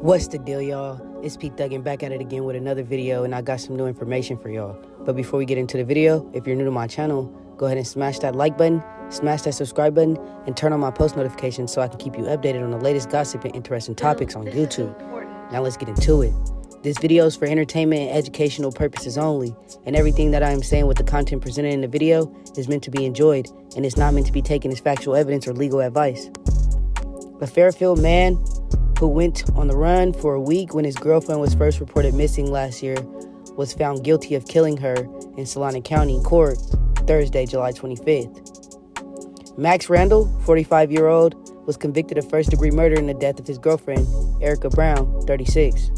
What's the deal, y'all? It's Pete Thuggin back at it again with another video, and I got some new information for y'all. But before we get into the video, if you're new to my channel, go ahead and smash that like button, smash that subscribe button, and turn on my post notifications so I can keep you updated on the latest gossip and interesting topics on YouTube. Now let's get into it. This video is for entertainment and educational purposes only, and everything that I am saying with the content presented in the video is meant to be enjoyed, and it's not meant to be taken as factual evidence or legal advice. A Fairfield man who went on the run for a week when his girlfriend was first reported missing last year was found guilty of killing her in Solano County court Thursday, July 25th. Max Randle, 45-year-old, was convicted of first-degree murder in the death of his girlfriend, Erica Brown, 36.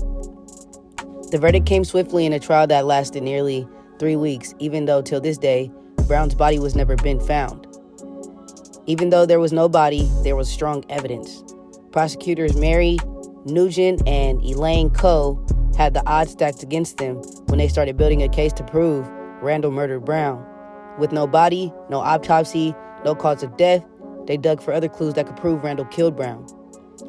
The verdict came swiftly in a trial that lasted nearly 3 weeks, even though till this day, Brown's body was never been found. Even though there was no body, there was strong evidence. Prosecutors Mary Nguyen and Elaine had the odds stacked against them when they started building a case to prove Randle murdered Brown. With no body, no autopsy, no cause of death, they dug for other clues that could prove Randle killed Brown.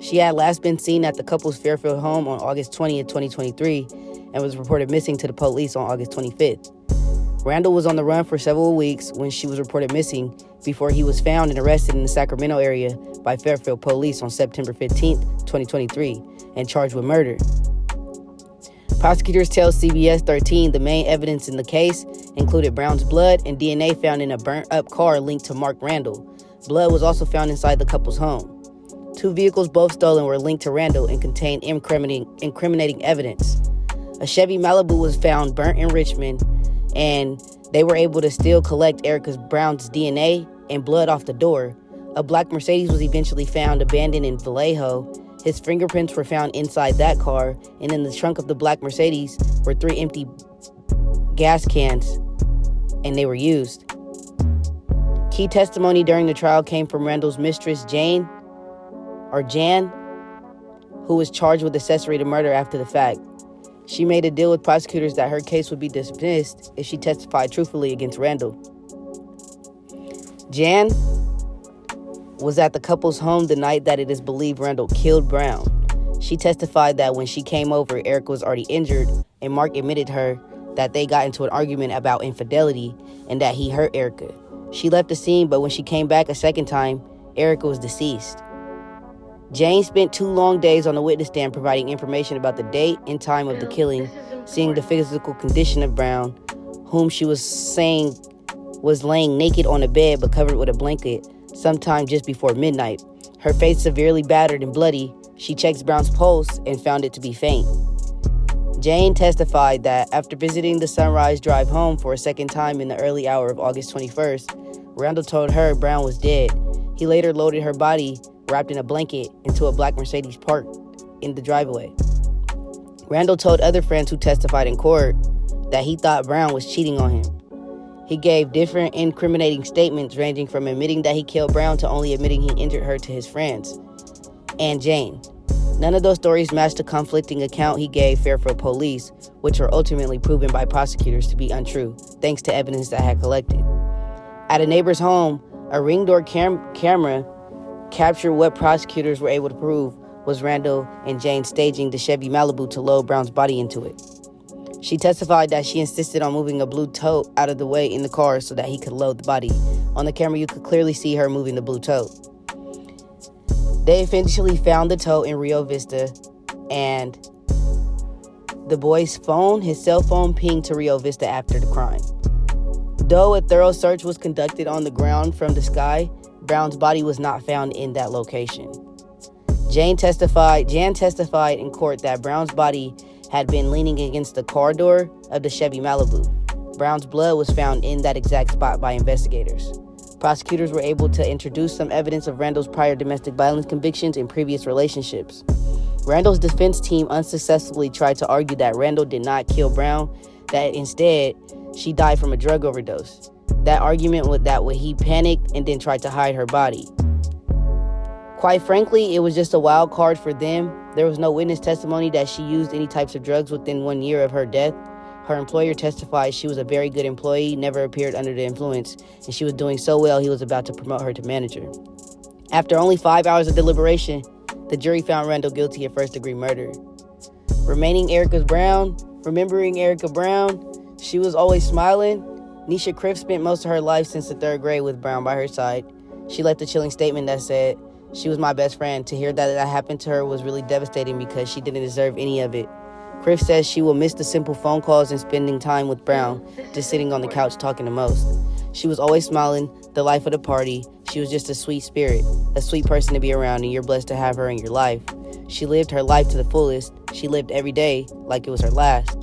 She had last been seen at the couple's Fairfield home on August 20th, 2023, and was reported missing to the police on August 25th. Randle was on the run for several weeks when she was reported missing before he was found and arrested in the Sacramento area by Fairfield police on September 15th, 2023, and charged with murder. Prosecutors tell CBS 13 the main evidence in the case included Brown's blood and DNA found in a burnt-up car linked to Mark Randle. Blood was also found inside the couple's home. 2 vehicles, both stolen, were linked to Randle and contained incriminating evidence. A Chevy Malibu was found burnt in Richmond, and they were able to still collect Erica Brown's DNA and blood off the door. A black Mercedes was eventually found abandoned in Vallejo. His fingerprints were found inside that car, and in the trunk of the black Mercedes were 3 empty gas cans, and they were used. Key testimony during the trial came from Randle's mistress, Jan, who was charged with accessory to murder after the fact. She made a deal with prosecutors that her case would be dismissed if she testified truthfully against Randle. Jan was at the couple's home the night that it is believed Randle killed Brown. She testified that when she came over, Erica was already injured, and Mark admitted her that they got into an argument about infidelity and that he hurt Erica. She left the scene, but when she came back a second time, Erica was deceased. Jane spent 2 long days on the witness stand providing information about the date and time of the killing, seeing the physical condition of Brown, whom she was saying was laying naked on a bed but covered with a blanket sometime just before midnight. Her face severely battered and bloody. She checked Brown's pulse and found it to be faint. Jane testified that after visiting the Sunrise Drive home for a second time in the early hour of August 21st, Randle told her Brown was dead. He later loaded her body, wrapped in a blanket, into a black Mercedes parked in the driveway. Randle told other friends who testified in court that he thought Brown was cheating on him. He gave different incriminating statements ranging from admitting that he killed Brown to only admitting he injured her to his friends and Jane. None of those stories matched the conflicting account he gave Fairfield police, which were ultimately proven by prosecutors to be untrue, thanks to evidence that had collected. At a neighbor's home, a ring door camera captured what prosecutors were able to prove was Randle and Jane staging the Chevy Malibu to load Brown's body into it. She testified that she insisted on moving a blue tote out of the way in the car so that he could load the body. On the camera, you could clearly see her moving the blue tote. They eventually found the tote in Rio Vista, and the boy's phone, his cell phone, pinged to Rio Vista after the crime. Though a thorough search was conducted on the ground from the sky, Brown's body was not found in that location. Jan testified in court that Brown's body had been leaning against the car door of the Chevy Malibu. Brown's blood was found in that exact spot by investigators. Prosecutors were able to introduce some evidence of Randle's prior domestic violence convictions in previous relationships. Randle's defense team unsuccessfully tried to argue that Randle did not kill Brown, that instead she died from a drug overdose. That argument was that he panicked and then tried to hide her body. Quite frankly, it was just a wild card for them. There was no witness testimony that she used any types of drugs within 1 year of her death. Her employer testified she was a very good employee, never appeared under the influence, and she was doing so well he was about to promote her to manager. After only 5 hours of deliberation, The jury found Randle guilty of first-degree murder. Remembering Erica Brown, she was always smiling. Nisha Criff spent most of her life since the 3rd grade with Brown by her side. She left a chilling statement that said, "She was my best friend. To hear that happened to her was really devastating because she didn't deserve any of it." Criff says she will miss the simple phone calls and spending time with Brown, just sitting on the couch talking the most. She was always smiling, the life of the party. She was just a sweet spirit, a sweet person to be around, and you're blessed to have her in your life. She lived her life to the fullest. She lived every day like it was her last.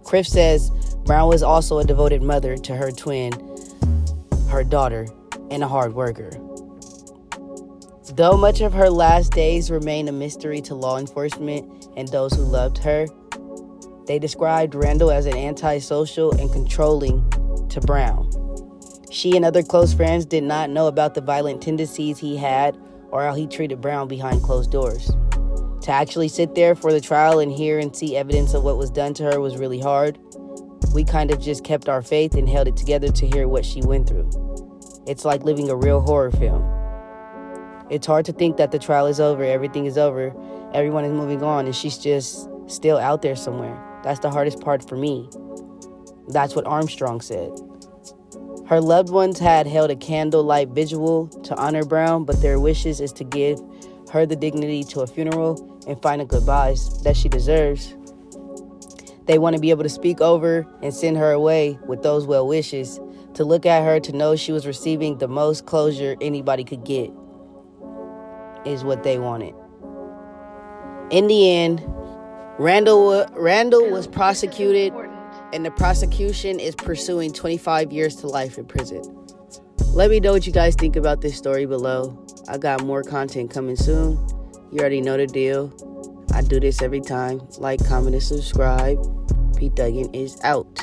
Criff says Brown was also a devoted mother to her twin, her daughter, and a hard worker. Though much of her last days remain a mystery to law enforcement and those who loved her, they described Randle as an antisocial and controlling to Brown. She and other close friends did not know about the violent tendencies he had or how he treated Brown behind closed doors. To actually sit there for the trial and hear and see evidence of what was done to her was really hard. We kind of just kept our faith and held it together to hear what she went through. It's like living a real horror film. It's hard to think that the trial is over, everything is over, everyone is moving on, and she's just still out there somewhere. That's the hardest part for me. That's what Armstrong said. Her loved ones had held a candlelight vigil to honor Brown, but their wishes is to give her the dignity to a funeral and final goodbyes that she deserves. They want to be able to speak over and send her away with those well wishes, to look at her to know she was receiving the most closure anybody could get, is what they wanted. In the end, Randle was prosecuted, and the prosecution is pursuing 25 years to life in prison. Let me know what you guys think about this story below. I got more content coming soon. You already know the deal. I do this every time. Like, comment, and subscribe. Pete Duggan is out.